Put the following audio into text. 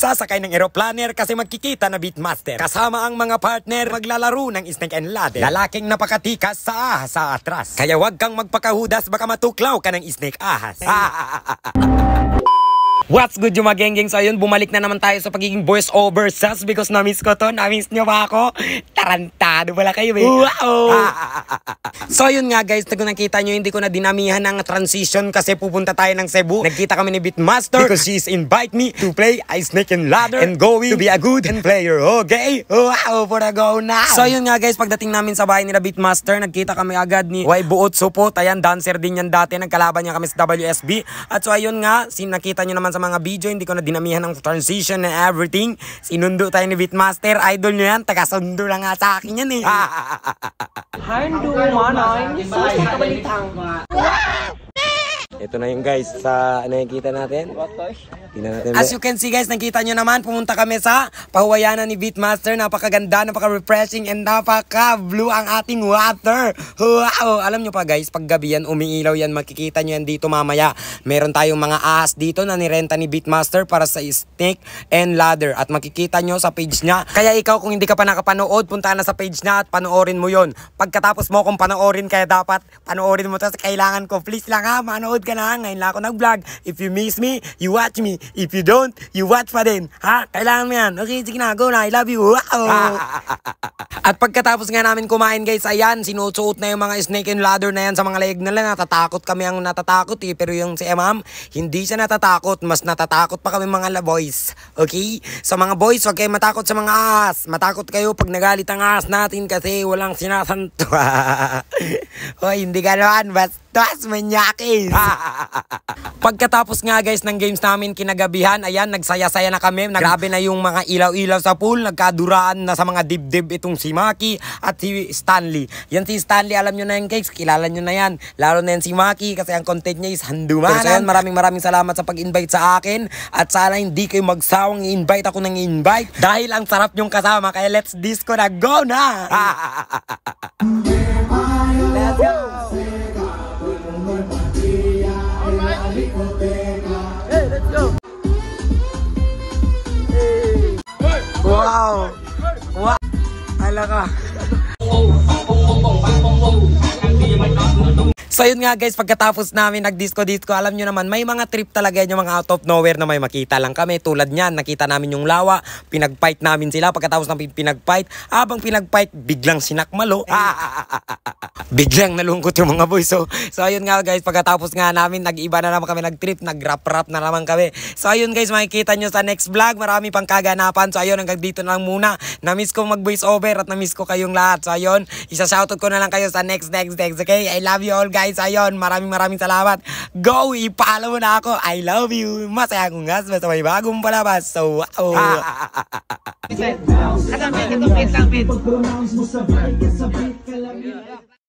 Sasakay ng aeroplaner kasi magkikita na Beatmaster. Kasama ang mga partner maglalaro ng Snake and Ladder. Lalaking napakatikas sa ahas sa atras. Kaya wag kang magpakahudas baka matuklaw ka ng snake ahas. What's good yung mga geng-geng? So ayun, bumalik na naman tayo sa pagiging voice over sus because na-miss ko to. Na-miss nyo ba ako? Tarantado pala kayo eh. Wow! So yun nga guys, kung nakita nyo, hindi ko na dinamihan ng transition kasi pupunta tayo ng Cebu. Nagkita kami ni Beatmaster because she's invite me to play Snake and Ladder and going to be a good player. Okay? Wow! For a go now! So yun nga guys, pagdating namin sa bahay nila Beatmaster, nagkita kami agad ni Y Buot Supot. Ayan, dancer din yan dati. Nagkalaban niya kami sa WSB. At so ayun nga, nakita nyo naman sa mga video, hindi ko na dinamihan ng transition and everything. Sinundo tayo ni Beatmaster. Idol nyo yan. Tagasundo lang nga sa akin yan eh. Handu manay. Ito na yung guys sa nakikita natin. As you can see guys, nakita nyo naman, pumunta kami sa pahuwayanan ni Beatmaster. Napakaganda, napaka-refreshing and napaka-blue ang ating water. Wow! Alam nyo pa guys, pag gabi yan, umiilaw yan, makikita nyo yan dito mamaya. Meron tayong mga ahas dito na nirenta ni Beatmaster para sa Snake and Ladder. At makikita nyo sa page niya. Kaya ikaw kung hindi ka pa nakapanood, punta na sa page niya at panoorin mo yon. Pagkatapos mo kung panoorin, kaya dapat panoorin mo to. Kailangan ko, please lang ha, manood ka na. Ngayon lang ako nag-vlog. If you miss me, you watch me. If you don't, you watch pa din. Ha? Kailangan mo yan. Okay, sige na. Go na. I love you. Wow! At pagkatapos nga namin kumain guys, ayan, sinusuot na yung mga Snake and Ladder na yan sa mga leg nila. Natatakot kami ang natatakot eh. Pero yung si Ma'am, hindi siya natatakot. Mas natatakot pa kami mga boys. Okay? Sa mga boys, wag kayo matakot sa mga ahas. Matakot kayo pag nagalit ang ahas natin kasi walang sinasanto. Hoy, hindi ganoon. Bastos, manyakis. Pagkatapos nga guys ng games namin kinagabihan, ayan, nagsaya-saya na kami. Grabe na yung mga ilaw-ilaw sa pool. Nagkaduraan na sa mga dibdib itong si Maki at si Stanley. Yan si Stanley, alam nyo na yan guys. Kilala nyo na yan. Lalo na yan si Maki kasi ang content niya is handumanan. So yan, maraming salamat sa pag-invite sa akin. At sana hindi kayo magsawang i-invite ako ng i-invite. Dahil ang sarap yung kasama. Kaya let's disco na. Go na! Let's go! Hey, let's go! Hey. Wow! Wow! Hala ka! So yun nga guys, pagkatapos namin nag-disco-disco, alam nyo naman, may mga trip talaga yung mga out of nowhere na may makita lang kami. Tulad nyan, nakita namin yung lawa, pinag-fight namin sila. Pagkatapos ng pinag-fight, habang pinag-fight, biglang sinakmalo. Biglang nalungkot yung mga boys. So ayun nga guys, pagkatapos nga namin, nag-iba na naman kami, nag-trip, nag-rap-rap na naman kami. So ayun guys, makikita nyo sa next vlog, marami pang kaganapan. So ayun, hanggang dito na lang muna. Na-miss ko mag-voice over at na-miss ko kayong lahat. So ayun, isa-shoutout ko na lang kayo sa next. Okay? I love you all guys. Ayun, maraming salamat. Go, i-follow na ako. I love you. Masaya akong gas. Basta may bagong palabas. So, wow.